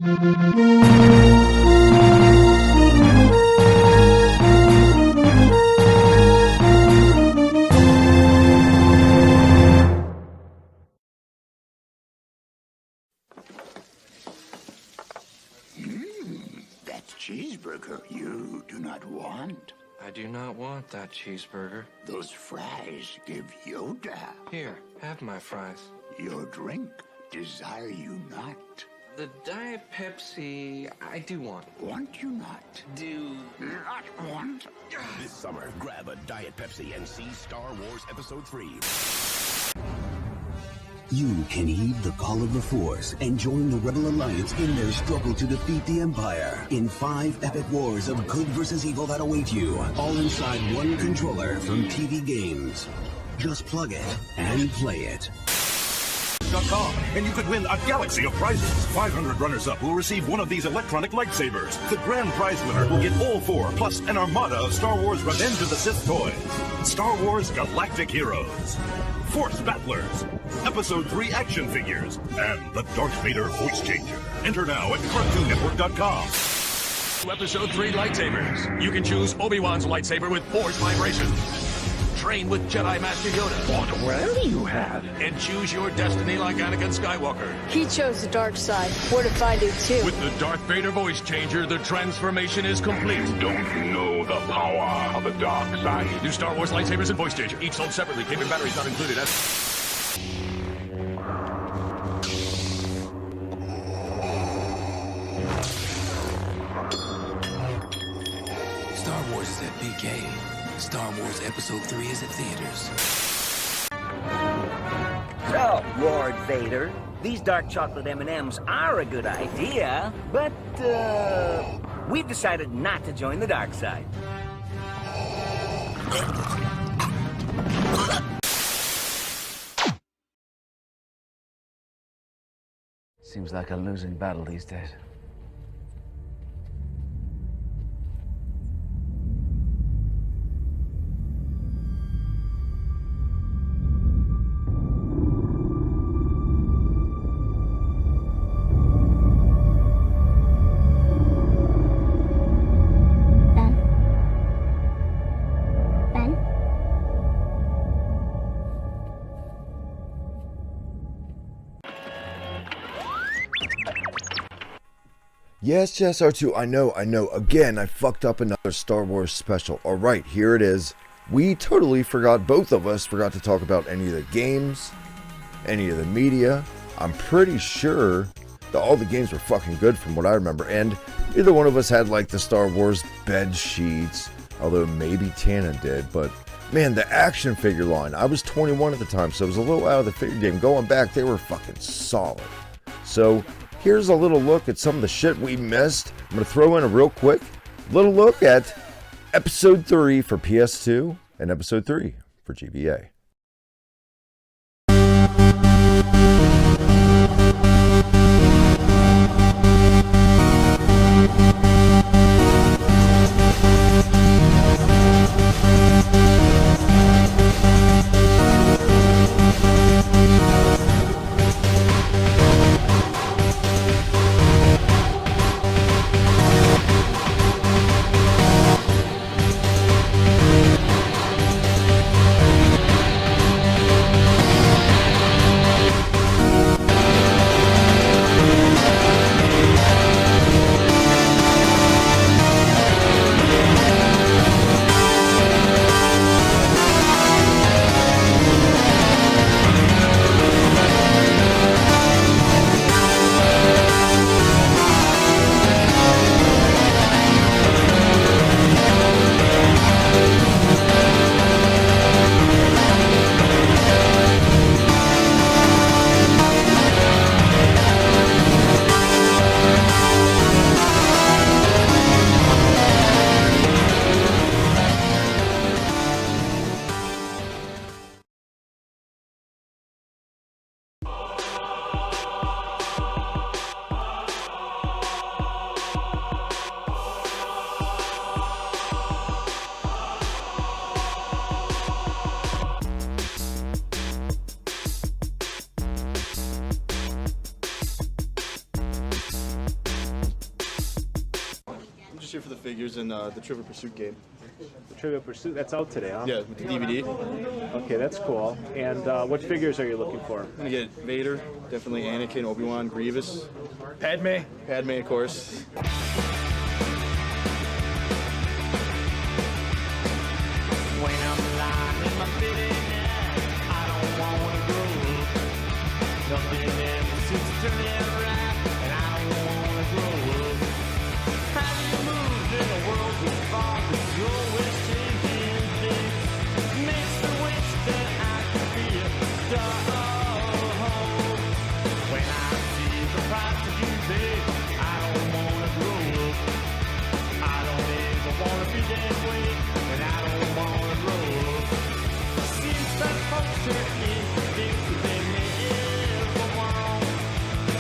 That cheeseburger you do not want. I do not want that cheeseburger. Those fries give Yoda. Here, have my fries. Your drink desire you not. The Diet Pepsi, I do want. Want you not. Do Not want. This summer, grab a Diet Pepsi and see Star Wars Episode 3. You can heed the call of the Force and join the Rebel Alliance in their struggle to defeat the Empire in 5 epic wars of good versus evil that await you, all inside one controller from TV Games. Just plug it and play it. And you could win a galaxy of prizes. 500 runners-up will receive one of these electronic lightsabers. The grand prize winner will get all 4, plus an armada of Star Wars Revenge of the Sith toys. Star Wars Galactic Heroes. Force Battlers. Episode 3 action figures. And the Darth Vader voice changer. Enter now at CartoonNetwork.com. Episode 3 lightsabers. You can choose Obi-Wan's lightsaber with Force vibration. Train with Jedi Master Yoda. What will you have? And choose your destiny like Anakin Skywalker. He chose the dark side. What if I do too? With the Darth Vader voice changer, the transformation is complete. Don't know the power of the dark side. New Star Wars lightsabers and voice changer. Each sold separately. Cable and batteries not included. Star Wars is at BK. Star Wars Episode 3 is at theaters. So, Lord Vader, these dark chocolate M&Ms are a good idea, but, we've decided not to join the dark side. Seems like a losing battle these days. Yes, R2, I know. Again, I fucked up another Star Wars special. Alright, here it is. We totally forgot, both of us forgot to talk about any of the games, any of the media. I'm pretty sure that all the games were fucking good from what I remember. And either one of us had like the Star Wars bed sheets, although maybe Tana did. But man, the action figure line, I was 21 at the time, so I was a little out of the figure game. Going back, they were fucking solid. So here's a little look at some of the shit we missed. I'm going to throw in a real quick little look at Episode 3 for PS2 and Episode 3 for GBA. just here for the figures and the Trivial Pursuit game. The Trivial Pursuit, that's out today, huh? Yeah, with the DVD. Okay, that's cool. And what figures are you looking for? I'm gonna get Vader, definitely Anakin, Obi-Wan, Grievous. Padme? Padme, of course. When I'm lying in my bed at night, I don't wanna grow up. Nothing ever seems to turn out right, and I don't wanna grow up. How do you move in a world with fog? It's always changing things. Makes me wish that I could be a dog. When I see the price of you, babe, I don't wanna grow up. I don't ever wanna be that way, and I don't wanna grow up. Seems that folks are in things that they never want.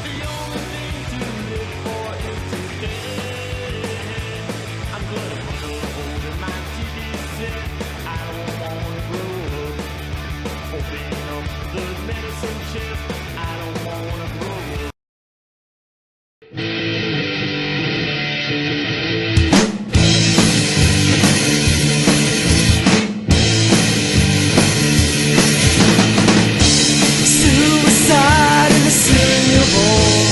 The only thing to live for is today. I'm gonna put up holding my TV set. I don't wanna grow up. Open up the medicine chest. I don't wanna grow up. Suicide in the cereal bowl.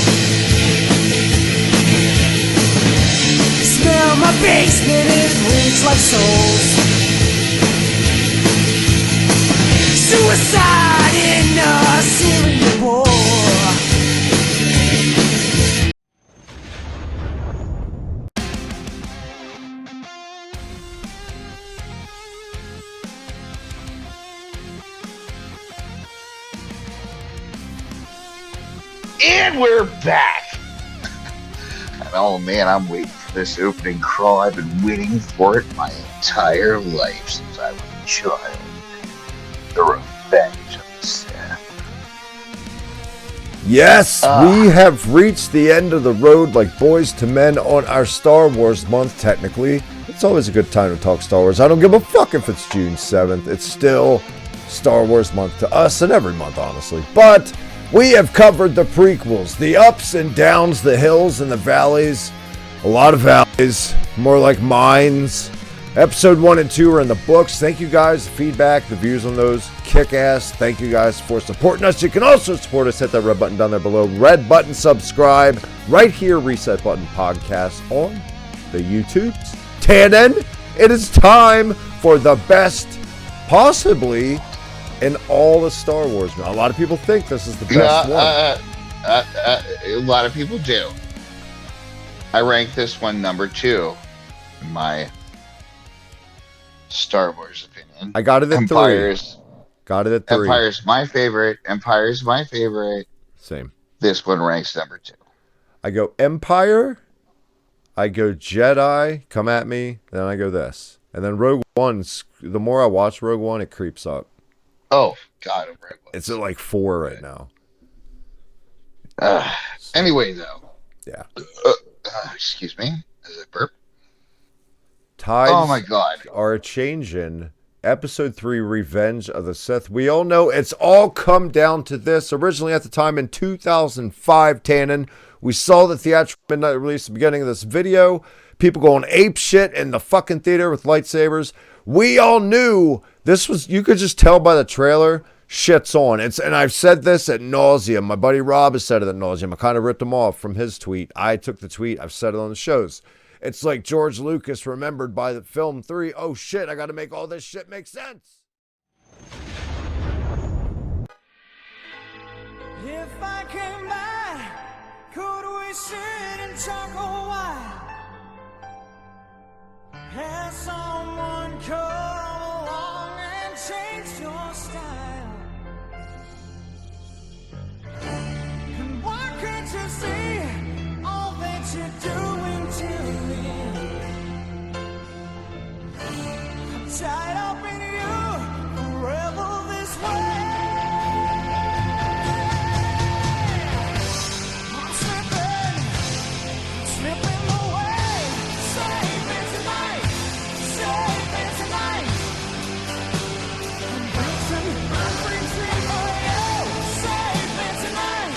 Smell my basement, it reeks like souls. Suicide in a cereal bowl. And we're back! And oh man, I'm waiting for this opening crawl. I've been waiting for it my entire life since I was a child. The Revenge of the Sith. Yes, we have reached the end of the road like boys to men on our Star Wars month, technically. It's always a good time to talk Star Wars. I don't give a fuck if it's June 7th. It's still Star Wars month to us and every month, honestly. But we have covered the prequels, the ups and downs, the hills and the valleys. A lot of valleys, more like mines. Episode 1 and 2 are in the books. Thank you guys, the feedback, the views on those, kick ass. Thank you guys for supporting us. You can also support us. Hit that red button down there below. Red button, subscribe. Right here, Reset Button Podcast on the YouTubes. Tannen, it is time for the best, possibly, in all the Star Wars. Now, a lot of people think this is the best one. A lot of people do. I rank this one number 2 in my Star Wars opinion. I got it at Empire's, 3. Got it at 3. Empire's my favorite. Empire's my favorite. Same. This one ranks number 2. I go Empire. I go Jedi. Come at me. Then I go this. And then Rogue One. The more I watch Rogue One, it creeps up. Oh, God. It's at like 4 right now. Anyway, though. Yeah. Excuse me. Is it burp? Tides oh my God. Are changing. Episode 3, Revenge of the Sith. We all know it's all come down to this. Originally at the time in 2005, Tannen, we saw the theatrical midnight release at the beginning of this video. People going ape shit in the fucking theater with lightsabers. We all knew this was, you could just tell by the trailer, shit's on. And I've said this at nauseum. My buddy Rob has said it at nauseum. I kind of ripped him off from his tweet. I took the tweet. I've said it on the shows. It's like George Lucas remembered by the film 3. Oh shit, I got to make all this shit make sense. If I came back, could we sit and talk a while? Has someone come along and changed your style? And why can't you see all that you're doing to me? I'm tied up in you forever this way. I'm slipping away. Save me tonight. Save me tonight. I'm reaching for you. Save me tonight.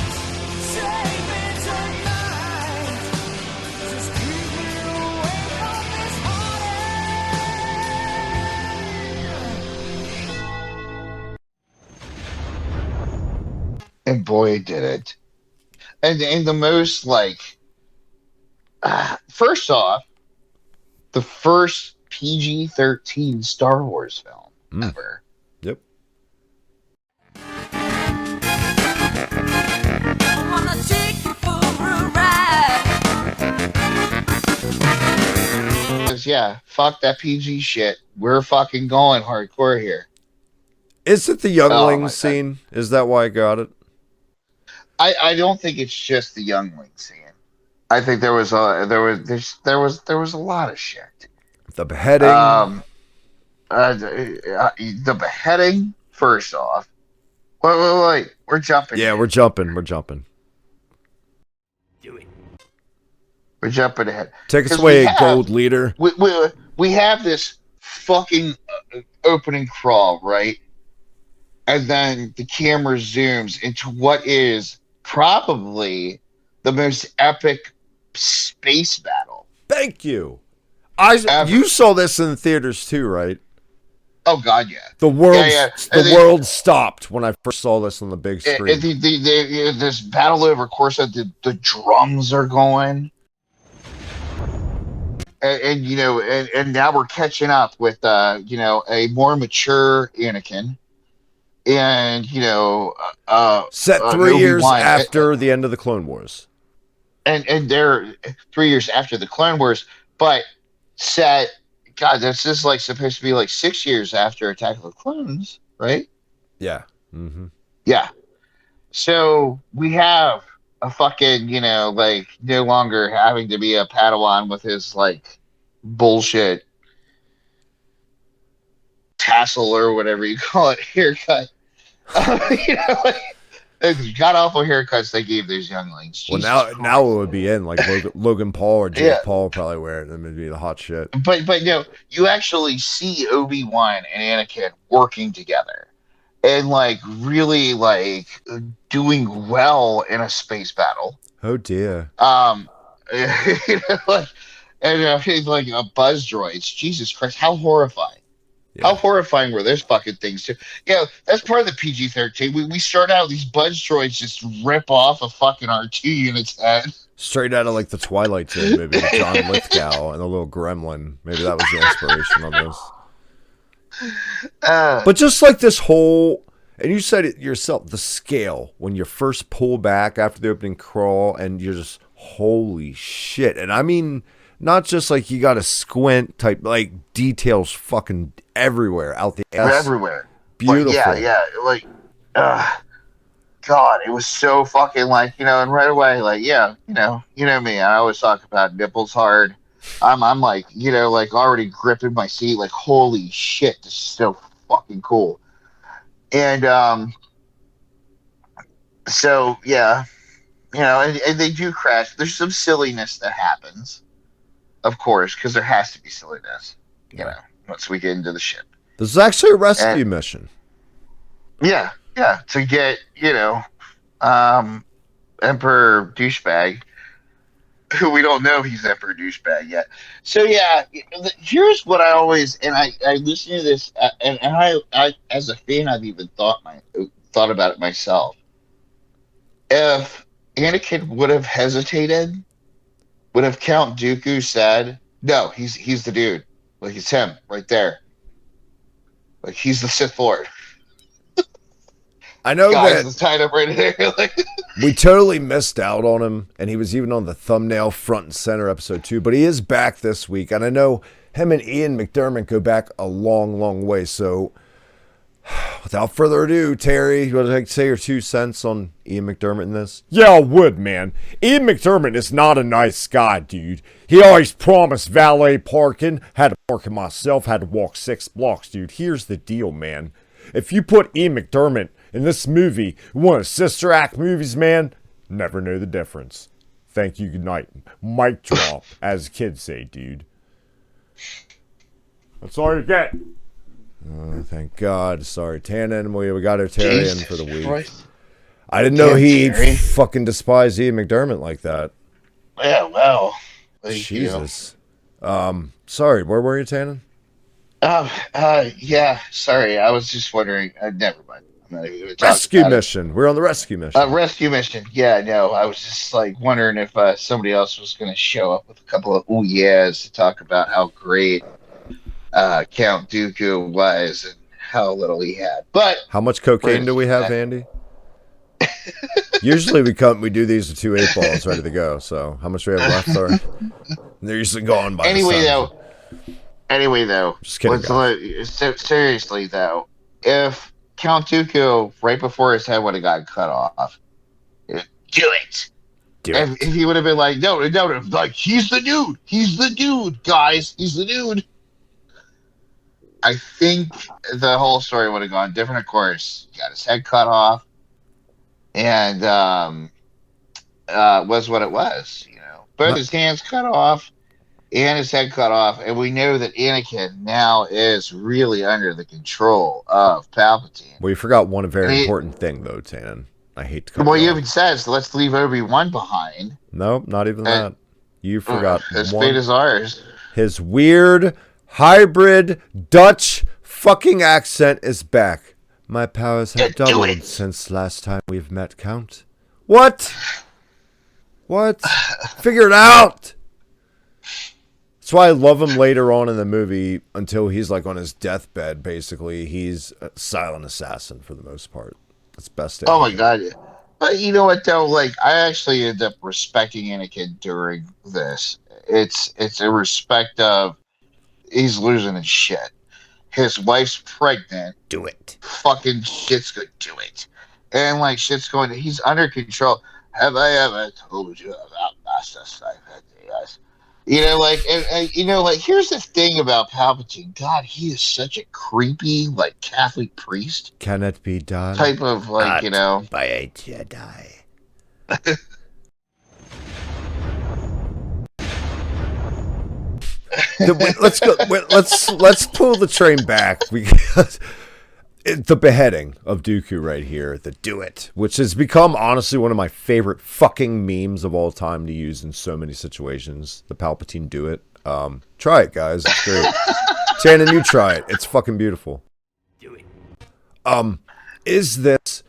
Save me tonight. And boy, did it. And the most, like, first off, the first PG-13 Star Wars film ever. Yep. Yeah, fuck that PG shit. We're fucking going hardcore here. Is it the youngling scene? Is that why I got it? I don't think it's just the youngling scene. I think there was a lot of shit. The beheading. The beheading. First off, wait, we're jumping. Yeah, we're jumping. We're jumping. We're jumping ahead. Take us away, Gold Leader. We have this fucking opening crawl, right? And then the camera zooms into what is probably the most epic space battle. Thank you. You saw this in the theaters too, right? Oh God, yeah. The world stopped when I first saw this on the big screen. This battle over course, the drums are going, and you know, and now we're catching up with you know, a more mature Anakin, and you know, set 3 years after the end of the Clone Wars, and they're 3 years after the Clone Wars, but set. God, that's just like supposed to be like 6 years after Attack of the Clones, right? Yeah. Mm-hmm. Yeah. So we have a fucking, you know, like no longer having to be a Padawan with his like bullshit tassel or whatever you call it, haircut. You know, like, god awful haircuts they gave those younglings. Well, now it would be in like Logan Paul or Jake Paul probably wear it. That would be the hot shit. But no, you actually see Obi-Wan and Anakin working together and like really like doing well in a space battle. Oh dear. You know, like, and like buzz droids. Jesus Christ, how horrifying! Yeah. How horrifying were those fucking things too? Yeah, that's part of the PG-13. We start out these buzz droids just rip off a fucking R2 unit's head. Straight out of like the Twilight Zone movie with John Lithgow and the little gremlin. Maybe that was the inspiration on this. But just like this whole, and you said it yourself, the scale when you first pull back after the opening crawl and you're just, holy shit. And I mean, not just like you got to squint type, like details fucking everywhere out the ass. Everywhere. Beautiful. Like, yeah. Like, God, it was so fucking like, you know, and right away, like, yeah, you know me. I always talk about nipples hard. I'm like, you know, like already gripping my seat, like, holy shit, this is so fucking cool. And so yeah, you know, and they do crash. There's some silliness that happens. Of course, because there has to be silliness, you know, once we get into the ship. This is actually a rescue mission. Yeah, to get, you know, Emperor Douchebag, who we don't know he's Emperor Douchebag yet. So, yeah, here's what I always, and I listen to this, and I as a fan, I've even thought about it myself. If Anakin would have hesitated, would have Count Dooku said, no, he's the dude. Like, it's him right there. Like, he's the Sith Lord. I know Guys, that tied up right there. Like, we totally missed out on him, and he was even on the thumbnail front and center episode 2, but he is back this week, and I know him and Ian McDermott go back a long, long way, so without further ado, Terry, you want to say your 2 cents on Ian McDermott in this? Yeah, I would, man. Ian McDermott is not a nice guy, dude. He always promised valet parking, had to park it myself, had to walk 6 blocks, dude. Here's the deal, man. If you put Ian McDermott in this movie, one of Sister Act movies, man, never know the difference. Thank you, good night. Mic drop, as kids say, dude. That's all you get. Oh, thank God. Sorry, Tannen. We got our Terry in for the week. Christ. I didn't know he fucking despised Ian McDermott like that. Yeah, well. Jesus. Sorry, where were you, Tannen? Yeah, sorry. I was just wondering. Never mind. not even going to talk Rescue about it. mission. We're on the rescue mission. Rescue mission. Yeah, no, I was just like wondering if somebody else was going to show up with a couple of ooh yeahs to talk about how great Count Dooku was and how little he had. But how much cocaine do we have, Andy? Usually we do these with 2 8-balls ready to go. So how much do we have left? Sorry. They're usually gone by anyway, the time. Anyway, though. Just kidding. Seriously, though, if Count Dooku, right before his head would have got cut off, do it. If he would have been like, no, like, he's the dude, guys, he's the dude. I think the whole story would have gone different, of course. He got his head cut off, and was what it was, you know. Both his hands cut off and his head cut off, and we know that Anakin now is really under the control of Palpatine. Well, you forgot one very important thing, though, Tannen. I hate to cut Well, you even says, let's leave Obi-Wan behind. Nope, not even that. You forgot his fate is ours. His weird hybrid Dutch fucking accent is back. My powers have doubled since last time we've met, Count. What? Figure it out! That's why I love him later on in the movie until he's like on his deathbed, basically. He's a silent assassin for the most part. That's best. Oh my god. But you know what though? Like, I actually end up respecting Anakin during this. It's a respect of he's losing his shit. His wife's pregnant. Do it. Fucking shit's good. Do it. And like shit's going. He's under control. Have I ever told you about Master Sniper? Yes. You know, like, and you know, like, here's the thing about Palpatine. God, he is such a creepy, like, Catholic priest. Can it be done? Type of, like, Not you know. by a Jedi. Let's go. Let's pull the train back because the beheading of Dooku right here, the do it, which has become honestly one of my favorite fucking memes of all time to use in so many situations. The Palpatine do it. Try it, guys. It's great. Tannen, you try it. It's fucking beautiful. Do it. Is this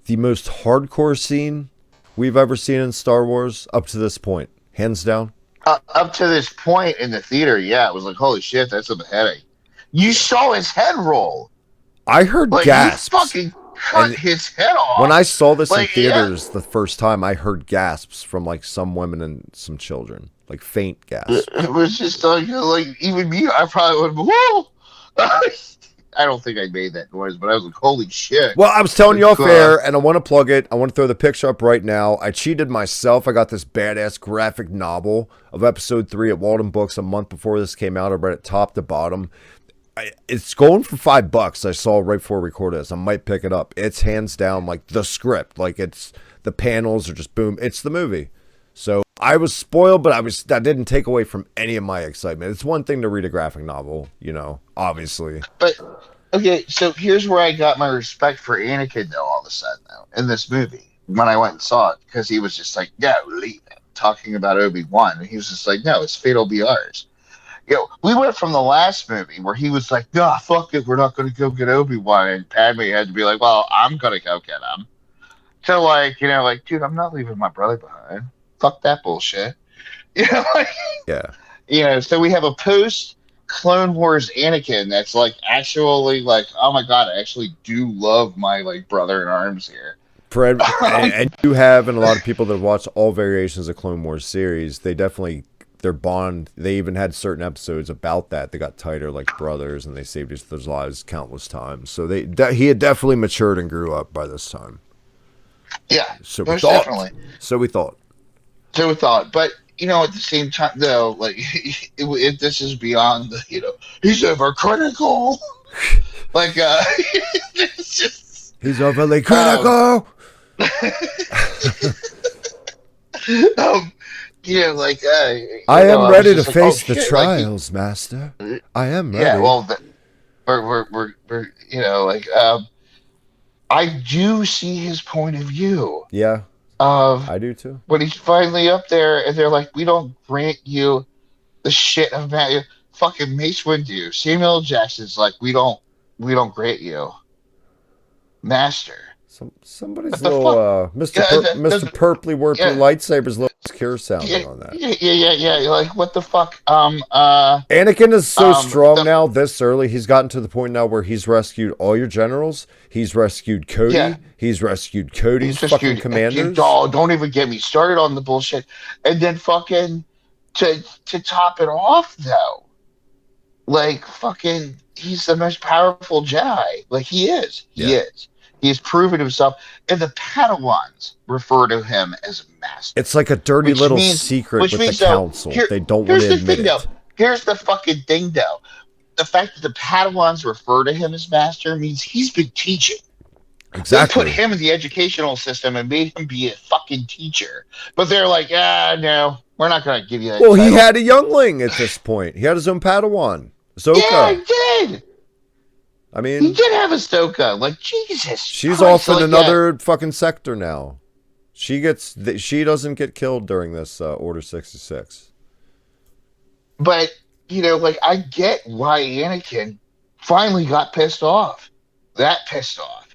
the most hardcore scene we've ever seen in Star Wars up to this point? Hands down. Up to this point in the theater, yeah, it was like, holy shit, that's a beheading. You saw his head roll. I heard like, gasps. He fucking cut his head off. When I saw this like, in theaters the first time, I heard gasps from like some women and some children, like faint gasps. It was just like even me, I probably would have. Whoa! I don't think I made that noise, but I was like, holy shit. Well, I was telling you off air, and I want to plug it. I want to throw the picture up right now. I cheated myself. I got this badass graphic novel of episode 3 at Walden Books a month before this came out. I read it top to bottom. It's going for $5. I saw right before I recorded this. I might pick it up. It's hands down like the script. Like it's the panels are just boom. It's the movie. So I was spoiled, but that didn't take away from any of my excitement. It's one thing to read a graphic novel, you know, obviously. But okay, so here's where I got my respect for Anakin though. All of a sudden, though, in this movie, when I went and saw it, because he was just like, "No, leave it," talking about Obi-Wan, and he was just like, "No, his fate will be ours." You know, we went from the last movie where he was like, "Nah, fuck it, we're not going to go get Obi-Wan," and Padme had to be like, "Well, I'm going to go get him." So, like, you know, like, dude, I'm not leaving my brother behind. Fuck that bullshit. You know, like, yeah. You know, so we have a post Clone Wars Anakin that's like actually like, oh my god, I actually do love my like brother in arms here. Fred, and you have, and a lot of people that watch all variations of Clone Wars series, they definitely, their bond, they even had certain episodes about that. They got tighter like brothers, and they saved each other's lives countless times. So he had definitely matured and grew up by this time. Yeah, so most definitely. So we thought. So we thought, but you know, at the same time, though, like if this is beyond the, you know, he's overcritical. Like, it's just he's overly critical. You know, like I am ready to face the trials, Master. I am ready. Yeah, well, we're you know, like I do see his point of view. Yeah. I do too. When he's finally up there, and they're like, "We don't grant you the shit of Matt." Fucking Mace Windu, Samuel L. Jackson's like, "We don't grant you master. Somebody's What the little fuck? Mr. Purpley Warpy lightsaber's little obscure sounding on that. Yeah. Like what the fuck? Anakin is so strong now. This early, he's gotten to the point now where he's rescued all your generals. He's rescued Cody. Yeah. He's rescued Cody's fucking commanders. Don't even get me started on the bullshit. And then fucking to top it off though, like fucking, he's the most powerful Jedi. Like he is. He is. He has proven himself, and the Padawans refer to him as a master. It's like a dirty little secret with the council. They don't want to admit it. Here's the fucking thing, though. The fact that the Padawans refer to him as master means he's been teaching. Exactly. They put him in the educational system and made him be a fucking teacher. But they're like, no, we're not going to give you that. Well, he had a youngling at this point. He had his own Padawan, Ahsoka. Yeah, he did. I mean, he did have Ahsoka. Like, Jesus. She's Christ, off in like, another fucking sector now. She doesn't get killed during this Order 66. But, like, I get why Anakin finally got pissed off. That pissed off.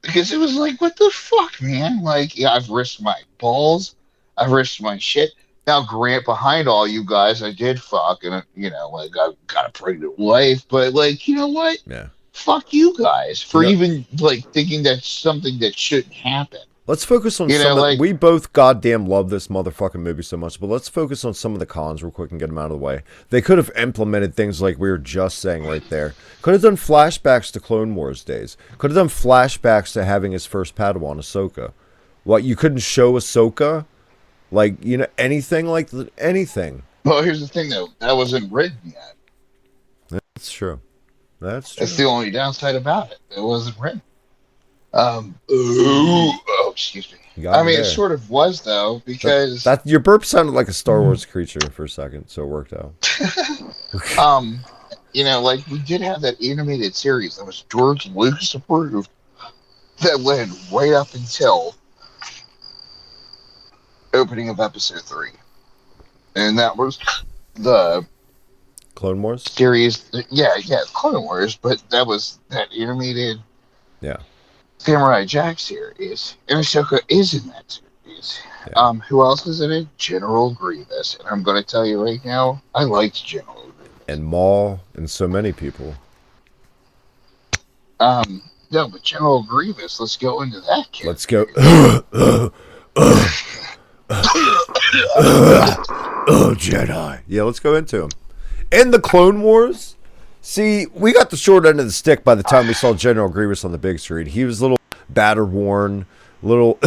Because it was like, what the fuck, man? Like, yeah, I've risked my balls. I've risked my shit. Now, Grant, behind all you guys, I did fuck. And, like, I've got a pregnant wife. But, like, you know what? Yeah. Fuck you guys for even, like, thinking that's something that shouldn't happen. Let's focus on we both goddamn love this motherfucking movie so much, but let's focus on some of the cons real quick and get them out of the way. They could have implemented things like we were just saying right there. Could have done flashbacks to Clone Wars days. Could have done flashbacks to having his first Padawan, Ahsoka. What, you couldn't show Ahsoka? Like, anything like anything. Well, here's the thing, though. That wasn't written yet. That's true. That's true. That's the only downside about it. It wasn't written. Excuse me. I mean, it sort of was, though, because... That your burp sounded like a Star Wars creature for a second, so it worked out. Like, we did have that animated series that was George Lucas approved that went right up until opening of episode 3. And that was the... Clone Wars? Series. Yeah, Clone Wars, but that was that animated... Yeah. Samurai Jack series, and Ahsoka is in that series. Yeah. Who else is in it? General Grievous, and I'm going to tell you right now, I liked General Grievous. And Maul, and so many people. No, but General Grievous, let's go into that kid. Let's go. Jedi. Yeah, let's go into him. In the Clone Wars... See, we got the short end of the stick by the time we saw General Grievous on the big screen. He was a little batter-worn, little...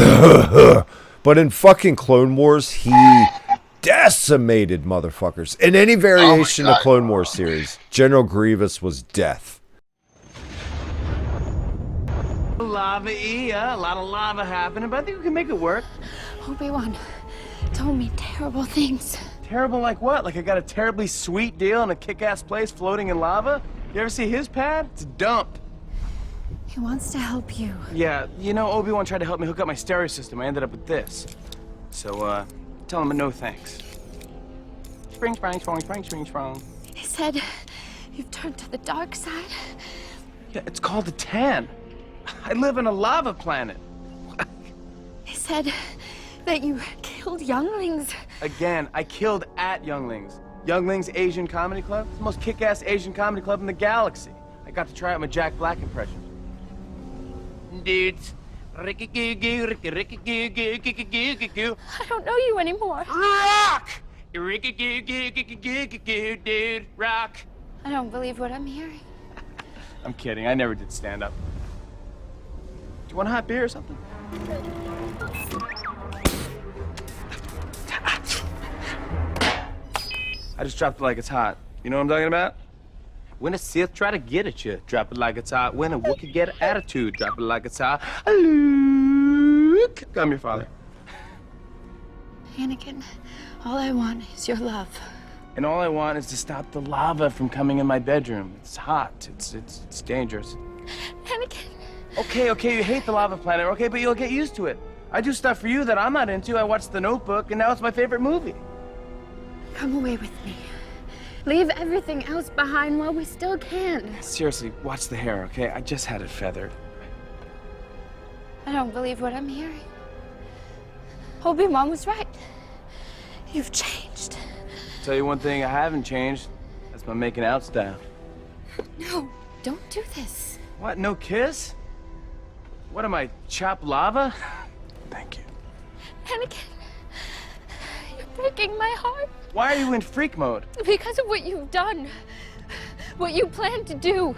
But in fucking Clone Wars, he decimated motherfuckers. In any variation of Clone Wars series, General Grievous was death. Lava, a lot of lava happening, but I think we can make it work. Obi-Wan told me terrible things. Terrible like what? Like I got a terribly sweet deal in a kick-ass place floating in lava? You ever see his pad? It's a dump. He wants to help you. Yeah, Obi-Wan tried to help me hook up my stereo system. I ended up with this. So, tell him no thanks. Spring. He said you've turned to the dark side. Yeah, it's called a tan. I live on a lava planet. He said that you killed younglings. Again, I killed at Younglings. Younglings Asian Comedy Club? It's the most kick-ass Asian comedy club in the galaxy. I got to try out my Jack Black impression. Dudes. I don't know you anymore. Rock! Dude, rock. I don't believe what I'm hearing. I'm kidding. I never did stand-up. Do you want a hot beer or something? I just dropped it like it's hot. You know what I'm talking about? When a Sith try to get at you, drop it like it's hot. When a Wookiee get an attitude, drop it like it's hot. Luke, I'm your father. Anakin, all I want is your love. And all I want is to stop the lava from coming in my bedroom. It's hot. It's dangerous. Anakin. Okay, you hate the lava planet, okay, but you'll get used to it. I do stuff for you that I'm not into. I watched The Notebook, and now it's my favorite movie. Come away with me. Leave everything else behind while we still can. Seriously, watch the hair, okay? I just had it feathered. I don't believe what I'm hearing. Obi-Wan was right. You've changed. Tell you one thing I haven't changed. That's my making out style. No, don't do this. What, no kiss? What am I, chop lava? Thank you. Anakin, you're breaking my heart. Why are you in freak mode? Because of what you've done. What you plan to do.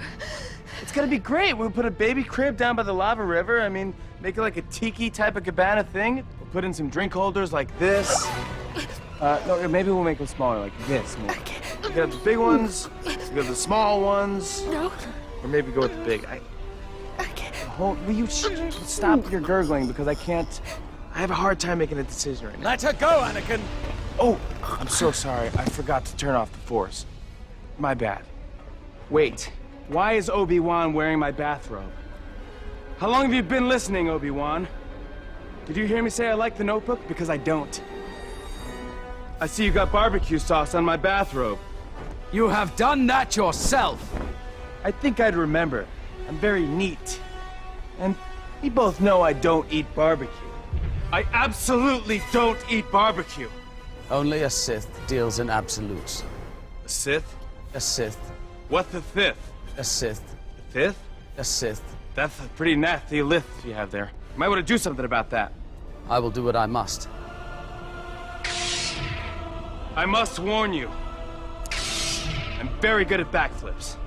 It's gonna be great. We'll put a baby crib down by the lava river. I mean, make it like a tiki type of cabana thing. We'll put in some drink holders like this. No, maybe we'll make them smaller, like this. We could have the big ones, we could have the small ones. No. Or maybe go with the big. Will you stop your gurgling, because I have a hard time making a decision right now. Let her go, Anakin! Oh, I'm so sorry. I forgot to turn off the Force. My bad. Wait, why is Obi-Wan wearing my bathrobe? How long have you been listening, Obi-Wan? Did you hear me say I like the Notebook? Because I don't. I see you got barbecue sauce on my bathrobe. You have done that yourself. I think I'd remember. I'm very neat. And we both know I don't eat barbecue. I absolutely don't eat barbecue. Only a Sith deals in absolutes. A Sith? A Sith. What's the fifth? A Sith. The fifth? A Sith. That's a pretty nasty lith you have there. You might want to do something about that. I will do what I must. I must warn you. I'm very good at backflips.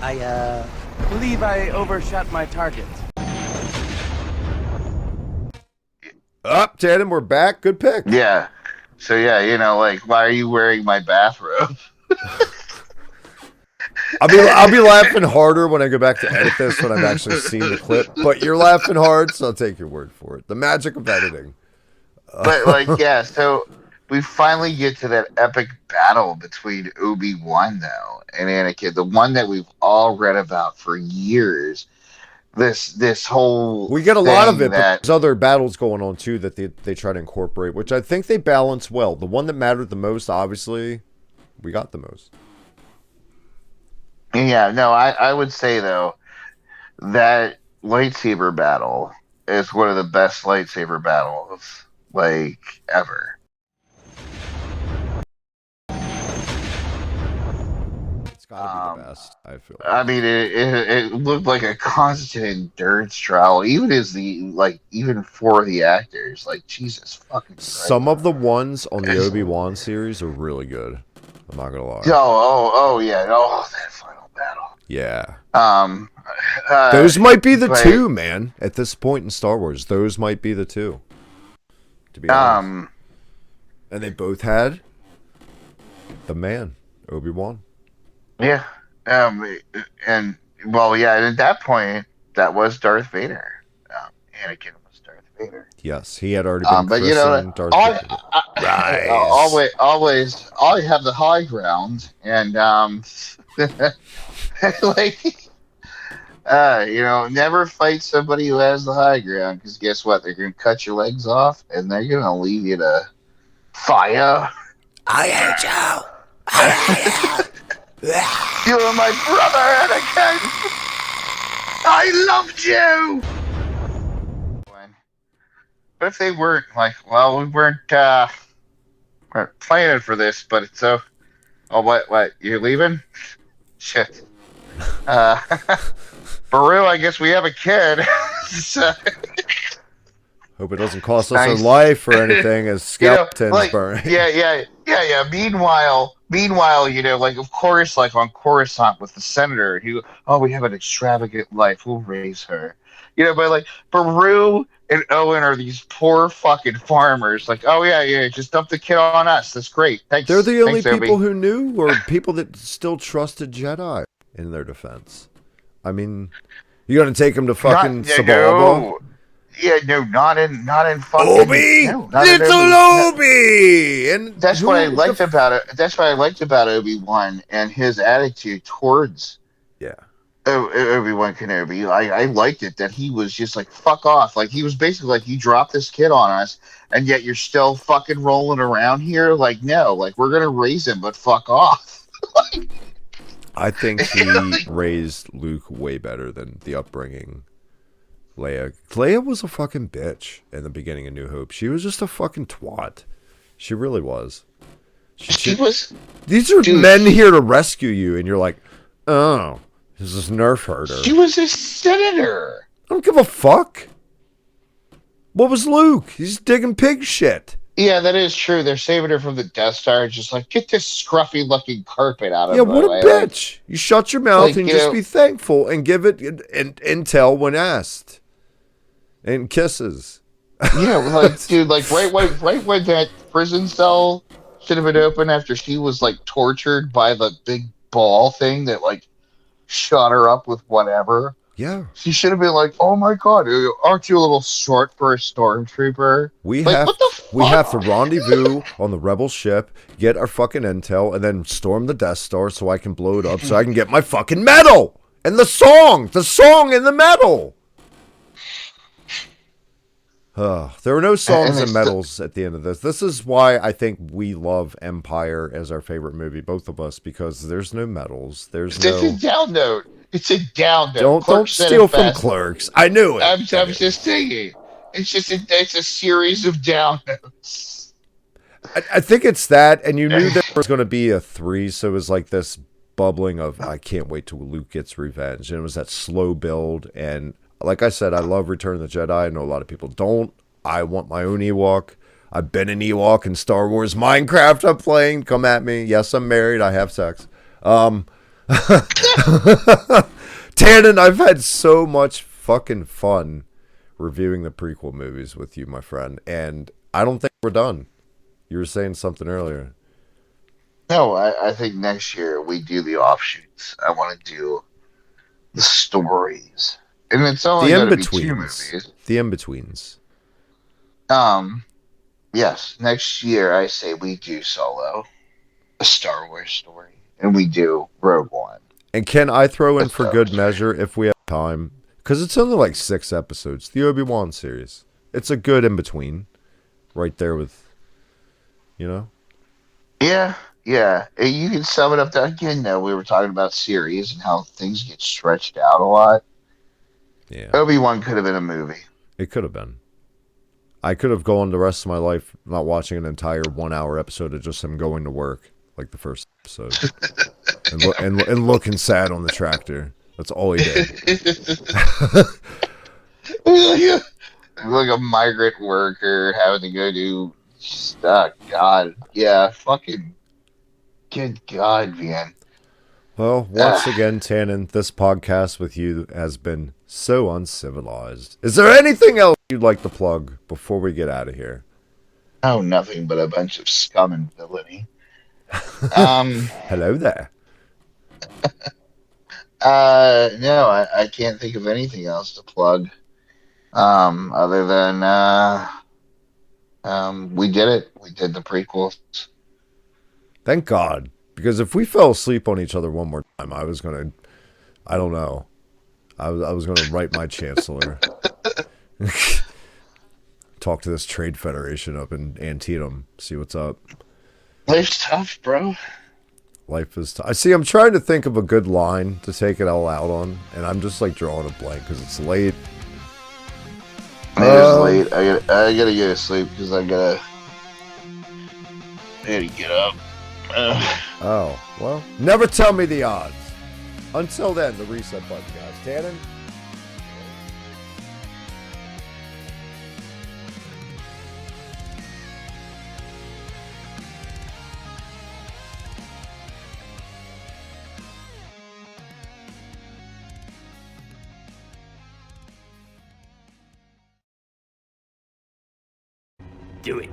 I believe I overshot my target. Up, Tatum, we're back. Good pick. Yeah. So yeah, you know, like, why are you wearing my bathrobe? I'll be laughing harder when I go back to edit this when I've actually seen the clip. But you're laughing hard, so I'll take your word for it. The magic of editing. But like, yeah. So we finally get to that epic battle between Obi-Wan though and Anakin, the one that we've all read about for years. This whole we get a lot of it, that, but there's other battles going on too that they try to incorporate, which I think they balance well. The one that mattered the most, obviously, we got the most. Yeah, no, I would say though that lightsaber battle is one of the best lightsaber battles like ever. It's gotta be the best, I feel. I mean, it looked like a constant endurance trial, even for the actors. Like, Jesus fucking Christ. Some of the ones on the Obi-Wan series are really good. I'm not gonna lie. Oh yeah, that final battle. Yeah. Those might be the two, man. At this point in Star Wars, those might be the two. To be honest. And they both had the man, Obi-Wan. Yeah. And well, yeah, and at that point, that was Darth Vader. Anakin was Darth Vader. Yes, he had already been but you know, Darth Vader. always have the high ground, and never fight somebody who has the high ground, because guess what? They're gonna cut your legs off, and they're gonna leave you to fire. I hate you. I hate you. You are my brother, Anakin. I loved you. But if they weren't we weren't planning for this, but it's so. Oh, what? You're leaving? Shit. Baru, I guess we have a kid. So, hope it doesn't cost us our life or anything as skeletons burn. Yeah. Meanwhile, of course, on Coruscant with the senator, we have an extravagant life. We'll raise her. But Baru and Owen are these poor fucking farmers. Just dump the kid on us. That's great. Thanks. They're the only Thanks, people Obi. who knew, or people that still trusted Jedi in their defense. I mean, you gonna take them to fucking Sabalba? Not in fucking Obi, little Obi, and that's what I liked about it. That's what I liked about Obi-Wan and his attitude towards Obi-Wan Kenobi. I liked it that he was just fuck off. He was basically you dropped this kid on us, and yet you're still fucking rolling around here. No, we're gonna raise him, but fuck off. I think he raised Luke way better than the upbringing Leia. Leia was a fucking bitch in the beginning of New Hope. She was just a fucking twat. She really was. She was. These are men here to rescue you, and you're like, oh, this is nerf herder. She was a senator. I don't give a fuck. What was Luke? He's digging pig shit. Yeah, that is true. They're saving her from the Death Star. Just like, get this scruffy-looking carpet out of Yeah, the what a way. bitch. You shut your mouth like, and you just know, be thankful and give it intel when asked. And kisses. Yeah, like, dude, like, right when that prison cell should have been open after she was, like, tortured by the big ball thing that, like, shot her up with whatever. Yeah. She should have been like, oh my god, aren't you a little short for a stormtrooper? We like, have to rendezvous on the rebel ship, get our fucking intel, and then storm the Death Star so I can blow it up so I can get my fucking medal! And the song and the medal! There are no songs and medals at the end of this. This is why I think we love Empire as our favorite movie, both of us, because there's no medals. It's a down note. It's a down note. Don't steal from Clerks. I knew it. I'm just saying. It's a series of down notes. I think it's that, and you knew there was going to be a 3, so it was like this bubbling of, I can't wait till Luke gets revenge. And it was that slow build, and like I said, I love Return of the Jedi. I know a lot of people don't. I want my own Ewok. I've been an Ewok in Star Wars Minecraft I'm playing. Come at me. Yes, I'm married. I have sex. Tannen, I've had so much fucking fun reviewing the prequel movies with you, my friend, and I don't think we're done. You were saying something earlier. No, I think next year we do the offshoots. I want to do the stories, and it's only going to be 2 movies. The in-betweens. Yes, next year I say we do Solo, a Star Wars story, and we do Rogue One. And can I throw in for good measure, if we have time, because it's only like 6 episodes, the Obi-Wan series. It's a good in-between, right there with, you know? Yeah. You can sum it up to, again, though, we were talking about series and how things get stretched out a lot. Yeah. Obi-Wan could have been a movie. It could have been. I could have gone the rest of my life not watching an entire 1-hour episode of just him going to work, like the first episode. and looking sad on the tractor. That's all he did. Like a migrant worker having to go do stuff. God. Yeah, fucking good God, man. Well, once again, Tannen, this podcast with you has been so uncivilized. Is there anything else you'd like to plug before we get out of here? Oh, nothing but a bunch of scum and villainy. Hello there. No, I can't think of anything else to plug. Other than we did it. We did the prequels. Thank God. Because if we fell asleep on each other one more time, I was gonna, I don't know, I was gonna write my chancellor. Talk to this trade federation up in Antietam, see what's up. Life's tough, bro. Life is tough. I see. I'm trying to think of a good line to take it all out on, and I'm just like drawing a blank because it's late. It is late. I gotta get to sleep because I gotta get up. Oh, well, never tell me the odds. Until then, the reset button, guys. Tannen? Do it.